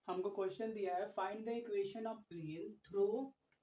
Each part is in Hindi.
हमको क्वेश्चन दिया है find the equation of plane through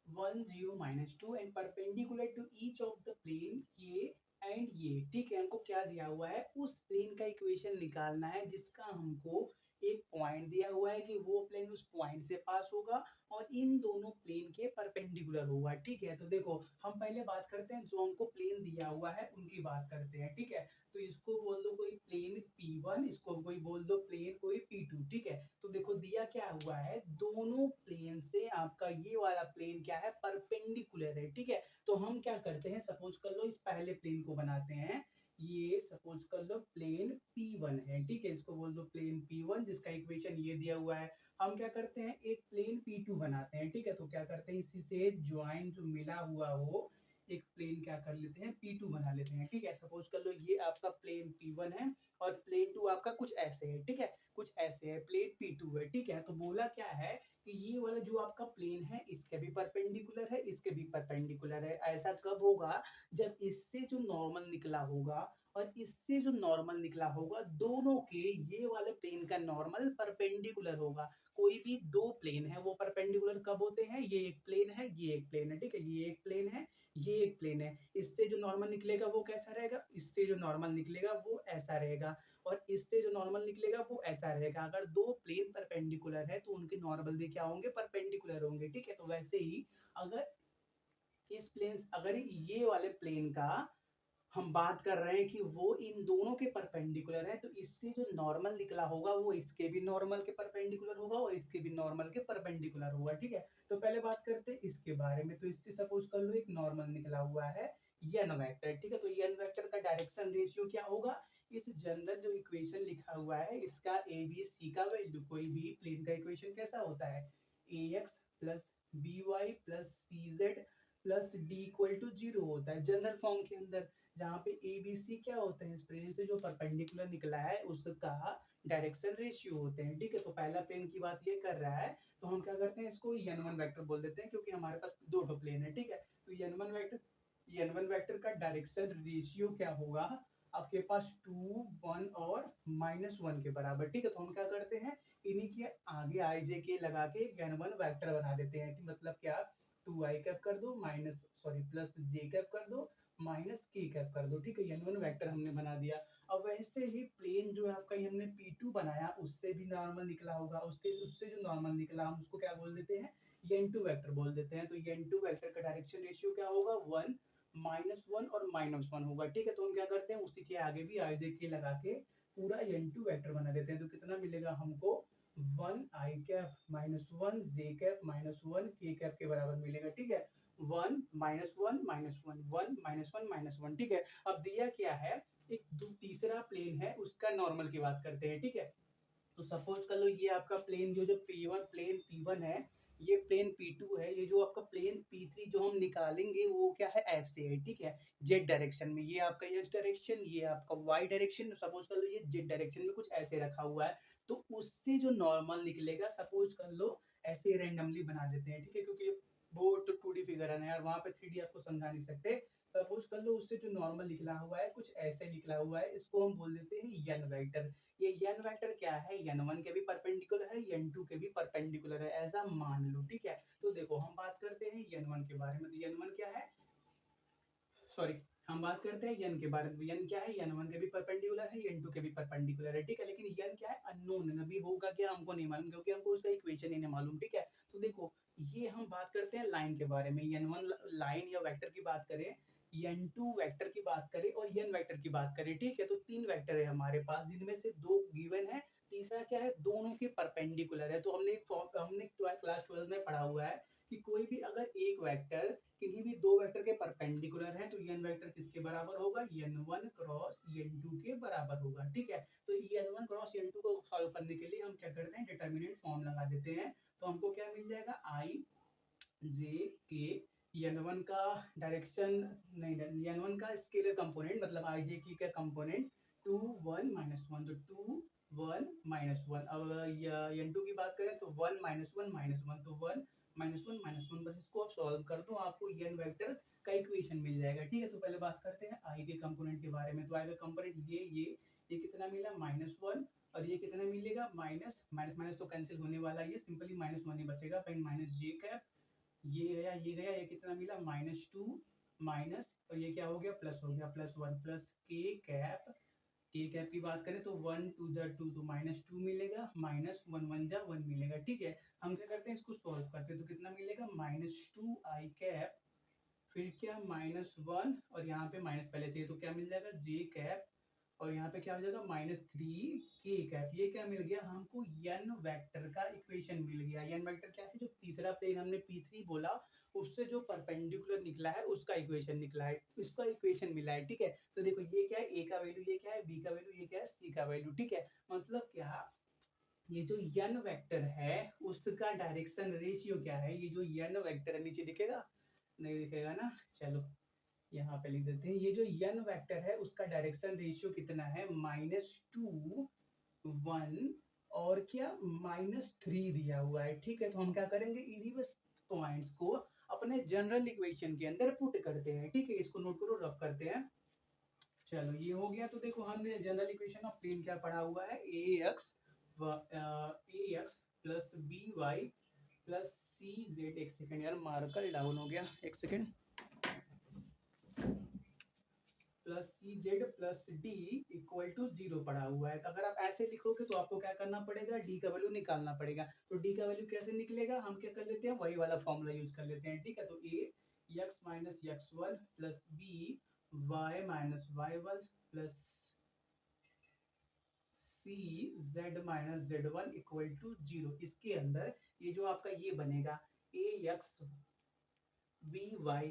1 0 -2 and perpendicular to each of the plane ये एंड ये। ठीक है, हमको क्या दिया हुआ है, उस प्लेन का इक्वेशन निकालना है जिसका हमको एक पॉइंट दिया हुआ है कि वो प्लेन उस पॉइंट से पास होगा और इन दोनों प्लेन के परपेंडिकुलर होगा। ठीक है, तो देखो हम पहले बात करते हैं जो हमको प्लेन दिया हुआ है उनकी बात करते हैं। ठीक है, तो इसको बोल दो कोई प्लेन P1, इसको कोई बोल दो प्लेन कोई P2। ठीक है, तो देखो दिया क्या हुआ है, दोनों प्लेन से आपका ये वाला प्लेन क्या है, परपेंडिकुलर है। ठीक है, तो हम क्या करते हैं, सपोज कर लो इस पहले प्लेन को बनाते हैं, ये सपोज कर लो प्लेन P1 है। ठीक है, इसको बोल दो प्लेन P1 जिसका इक्वेशन ये दिया हुआ है। हम क्या करते हैं, एक प्लेन P2 बनाते हैं। ठीक है, तो क्या करते हैं, इसी से ज्वाइन जो मिला हुआ हो एक प्लेन क्या कर लेते हैं, P2 बना लेते हैं। ठीक है, सपोज कर लो ये आपका प्लेन P1 है और प्लेन 2 आपका कुछ ऐसे है। ठीक है, कुछ ऐसे है, प्लेन P2 है। ठीक है, तो बोला क्या है कि ये वाला जो आपका प्लेन है इसके भी परपेंडिकुलर है, इसके भी परपेंडिकुलर है। ऐसा कब होगा, जब इससे जो नॉर्मल निकला होगा और इससे जो नॉर्मल निकला होगा दोनों के ये वाले प्लेन का नॉर्मल परपेंडिकुलर होगा। कोई भी दो प्लेन है वो परपेंडिकुलर कब होते हैं, ये एक प्लेन है, ये एक प्लेन है। ठीक है, ये एक प्लेन है, ये एक प्लेन है, इससे जो नॉर्मल निकलेगा वो कैसा रहेगा, इससे जो नॉर्मल निकलेगा वो ऐसा रहेगा और इससे जो नॉर्मल निकलेगा वो ऐसा रहेगा। अगर दो प्लेन परपेंडिकुलर है तो उनके नॉर्मल भी क्या होंगे, परपेंडिकुलर होंगे। ठीक है, तो वैसे ही अगर अगर ये वाले प्लेन का हम बात कर रहे हैं कि वो इन दोनों के परपेंडिकुलर है, तो इससे जो नॉर्मल निकला होगा वो इसके भी नॉर्मल के परपेंडिकुलर होगा और इसके भी नॉर्मल के परपेंडिकुलर होगा। ठीक है, तो पहले बात करते हैं इसके बारे में। तो इससे सपोज कर लो एक नॉर्मल निकला हुआ है एन वेक्टर। ठीक है, तो एन वेक्टर का डायरेक्शन रेशियो क्या होगा, इस जनरल जो इक्वेशन लिखा हुआ है इसका ए बी सी का वैल्यू, कोई भी प्लेन का इक्वेशन कैसा होता है, A X plus B Y plus C Z plus D equal to zero होता है जनरल फॉर्म के अंदर, जहाँ पे ए बी सी क्या होते हैं, इस प्लेन से जो परपेंडिकुलर निकला है उसका डायरेक्शन रेशियो होते हैं। ठीक है, तो पहला प्लेन की बात ये कर रहा है, तो हम क्या करते हैं इसको n1 वेक्टर बोल देते हैं क्योंकि हमारे पास दो ठो प्लेन है। ठीक है, तो n1 वेक्टर का डायरेक्शन रेशियो क्या होगा, आपके पास 2 1 और -1 के बराबर। ठीक है, तो हम क्या करते हैं, इन्हीं के आगे आई जे के लगा के n1 वेक्टर बना देते हैं। मतलब क्या, 2i कैप कर दो माइनस सॉरी प्लस जे कैप कर दो माइनस के कैप कर दो। ठीक है, n1 वेक्टर हमने बना दिया। अब वैसे ही प्लेन जो है आपका ये हमने P2 बनाया उससे भी नॉर्मल निकला होगा, उससे जो नॉर्मल निकला हम उसको क्या बोल देते हैं, n2 वेक्टर बोल देते हैं। तो n2 वेक्टर का डायरेक्शन रेशियो क्या होगा, 1 -1 और -1 होगा। ठीक है, तो हम क्या करते हैं उसी के आगे भी आई जे के लगा के पूरा n2 वेक्टर बना देते हैं। तो कितना मिलेगा हमको, 1 आई कैप -1 जे कैप -1 के कैप के बराबर मिलेगा। ठीक है, 1 -1 -1 1 -1 -1। ठीक है, अब दिया क्या है, एक तीसरा प्लेन है उसका नॉर्मल की बात करते हैं। ठीक है, तो सपोज कर लो ये आपका प्लेन जो जो प्लेन P1 है, ये प्लेन P2 है, ये जो आपका प्लेन P3 जो हम निकालेंगे वो क्या है, ऐसे है। ठीक है, जेड डायरेक्शन में, ये आपका एक्स डायरेक्शन, ये आपका वाई डायरेक्शन, सपोज कर लो ये जेड डायरेक्शन में कुछ ऐसे रखा हुआ है। तो उससे जो नॉर्मल निकलेगा, सपोज कर लो ऐसे रेंडमली बना देते हैं। ठीक है, क्योंकि वो तो 2D फिगर है ना यार, वहां पे 3D आपको समझा नहीं सकते। सपोज कर लो उससे जो नॉर्मल निकला हुआ है कुछ ऐसे निकला हुआ है, इसको हम बोल देते हैं n वेक्टर। ये n वेक्टर क्या है, n1 के भी परपेंडिकुलर है, n2 के भी परपेंडिकुलर है, ऐसा मान लो। ठीक है, तो देखो हम बात करते हैं n1 के बारे में। तो n1 क्या है, सॉरी, हम बात करते हैं n के बारे में। n क्या है, n1 के भी परपेंडिकुलर है, n2 के भी परपेंडिकुलर है। ठीक है, लेकिन n क्या है, अननोन, अभी होगा क्या हमको नहीं मालूम क्योंकि हमको उसका इक्वेशन ही नहीं मालूम। ठीक है, तो देखो ये हम बात करते हैं लाइन के बारे में, n1 लाइन या वेक्टर की बात करें, n2 वेक्टर की बात करें और n वेक्टर की बात करें। ठीक है, तो तीन वेक्टर है हमारे पास जिनमें से दो गिवन है, तीसरा क्या है, दोनों के परपेंडिकुलर है। तो हमने क्लास 12 में पढ़ा हुआ है कि कोई भी अगर एक वेक्टर किन्हीं भी दो वेक्टर के परपेंडिकुलर है तो n वेक्टर किसके बराबर होगा, n1 क्रॉस n2 के बराबर होगा। ठीक है, तो n1 क्रॉस n2 को सॉल्व करने के लिए हम क्या करते हैं, डिटर्मिनेंट फॉर्म लगा देते हैं। तो हमको क्या मिल जाएगा, आई जे के n1 का डायरेक्शन, नहीं n1 का स्केलर कंपोनेंट मतलब आई जे की का कंपोनेंट 2 1 -1, तो 2 1 -1। अब n2 की बात करें तो 1 -1 -1, तो 1 -1 -1, बस इसको आप सॉल्व कर दो आपको n वेक्टर का इक्वेशन मिल जाएगा। ठीक है, तो पहले बात करते हैं आई के कंपोनेंट के बारे में। तो आई का कंपोनेंट ये कितना मिला, -1, और और ये कितना मिलेगा माइनस माइनस माइनस तो कैंसिल होने वाला है, ये सिंपली माइनस वन ही बचेगा, फाइन माइनस जे कैप, ये गया, ये कितना मिला -2 माइनस, और ये क्या हो गया प्लस हो गया, +1 प्लस के कैप की बात करें तो 1 2 जा 2 तो -2 मिलेगा, माइनस 1 1 जा 1 मिलेगा। ठीक है, हम क्या करते हैं इसको सॉल्व करते हैं तो कितना मिलेगा -2 आई कैप, फिर क्या -1 और यहाँ पे माइनस पहले से, तो क्या मिल जाएगा जे कैप, और यहाँ पे क्या हो जाएगा -3 के कैप। ये क्या मिल गया हमको, एन वेक्टर का इक्वेशन मिल गया। एन वेक्टर क्या है, जो तीसरा प्लेन हमने P3 बोला उससे जो परपेंडिकुलर निकला है उसका इक्वेशन निकला है, इसका इक्वेशन मिला है। ठीक है, तो देखो ये क्या है, ए का वैल्यू, ये क्या है बी का वैल्यू, ये क्या है सी का वैल्यू। ठीक है, मतलब क्या, ये जो एन वेक्टर है उसका डायरेक्शन रेशियो क्या है, ये जो एन वेक्टर है, नीचे दिखेगा नहीं दिखेगा ना, चलो यहाँ पे लिख देते हैं, ये जो एन वेक्टर है उसका डायरेक्शन रेशियो कितना है, -2 1 और क्या -3 दिया हुआ है। ठीक है, तो हम क्या करेंगे, इन्हीं पॉइंट्स को अपने जनरल इक्वेशन के अंदर पुट करते हैं। ठीक है, इसको नोट करो, रफ करते हैं। चलो ये हो गया, तो देखो हमने जनरल इक्वेशन ऑफ प्लेन क्या पढ़ा हुआ है, ax plus by plus cz, एक सेकंड यार मार्कर डाउन हो गया, एक second, plus cz plus d equal to 0 पड़ा हुआ है। तो अगर आप ऐसे लिखोगे तो आपको क्या करना पड़ेगा, d का वैल्यू निकालना पड़ेगा। तो d का वैल्यू कैसे निकलेगा, हम क्या कर लेते हैं, वही वाला फॉर्मूला यूज कर लेते हैं। ठीक है, तो a x minus x1 plus b y minus y1 plus c z minus z1 equal to 0। इसके अंदर ये जो आपका ये बनेगा ax by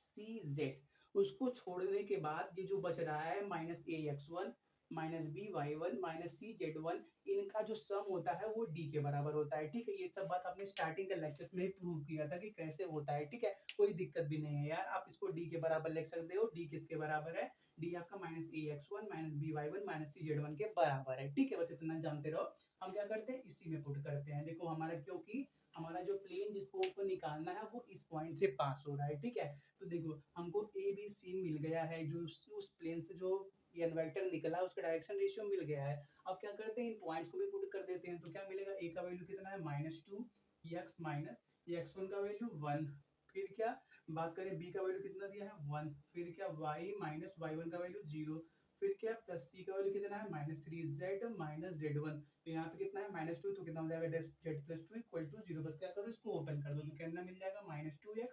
cz, उसको छोड़ने के बाद ये जो बच रहा है -ax1 -by1 -cz1, इनका जो सम होता है वो d के बराबर होता है। ठीक है, ये सब बात आपने स्टार्टिंग के लेक्चर्स में ही प्रूव किया था कि कैसे होता है। ठीक है, कोई दिक्कत भी नहीं है यार, आप इसको d के बराबर लिख सकते हो। d किसके बराबर है, d आपका -ax1 -by1 -cz1 के बराबर है। ठीक है, बस इतना जानते रहो। हम क्या करते हैं, इसी में पुट करते हैं। देखो हमारा, क्योंकि हमारा जो प्लेन जिसको ऊपर निकालना है वो इस पॉइंट से पास हो रहा है। ठीक है, तो देखो हमको ए बी सी मिल गया है, जो उस प्लेन से जो एन वेक्टर निकला उसका डायरेक्शन रेशियो मिल गया है। अब क्या करते हैं, इन पॉइंट्स को भी पुट कर देते हैं। तो क्या मिलेगा, ए का वैल्यू कितना है -2 एक्स माइनस x1 का वैल्यू 1, फिर क्या बात करें बी का वैल्यू कितना दिया है 1, फिर क्या y माइनस y1 का वैल्यू 0, फिर क्या प्लस सी का वैल्यू कितना है -3z माइनस z1। तो यहाँ पे कितना है -2, तो कितना हो जाएगा z प्लस 2 इक्वल टू 0। बस क्या करो, इसको ओपन कर दो, तो कितना मिल जाएगा -2x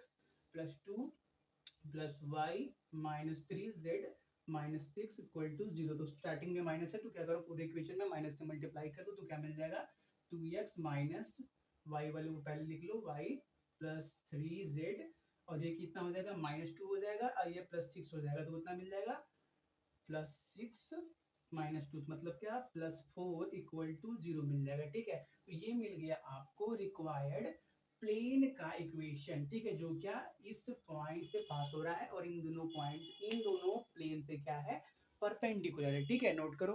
प्लस 2 प्लस y minus 3z minus 6 equal to 0। तो स्टार्टिंग में माइनस है तो क्या करो, पूरे इक्वेशन में माइनस से मल्टीप्लाई कर दो, तो क्या मिल जाएगा 2x माइनस y वाले को पहले लिख लो, y प्लस 3z, और ये कितना हो जाएगा -2 हो जाएगा, और ये +6 हो जाएगा, तो कितना मिल जाएगा +6 -2, मतलब क्या +4 इक्वल टू 0 मिल जाएगा। ठीक है, तो ये मिल गया आपको रिक्वायर्ड प्लेन का इक्वेशन। ठीक है, जो क्या इस पॉइंट से पास हो रहा है और इन दोनों प्लेन से क्या है परपेंडिकुलर है। ठीक है, नोट करो।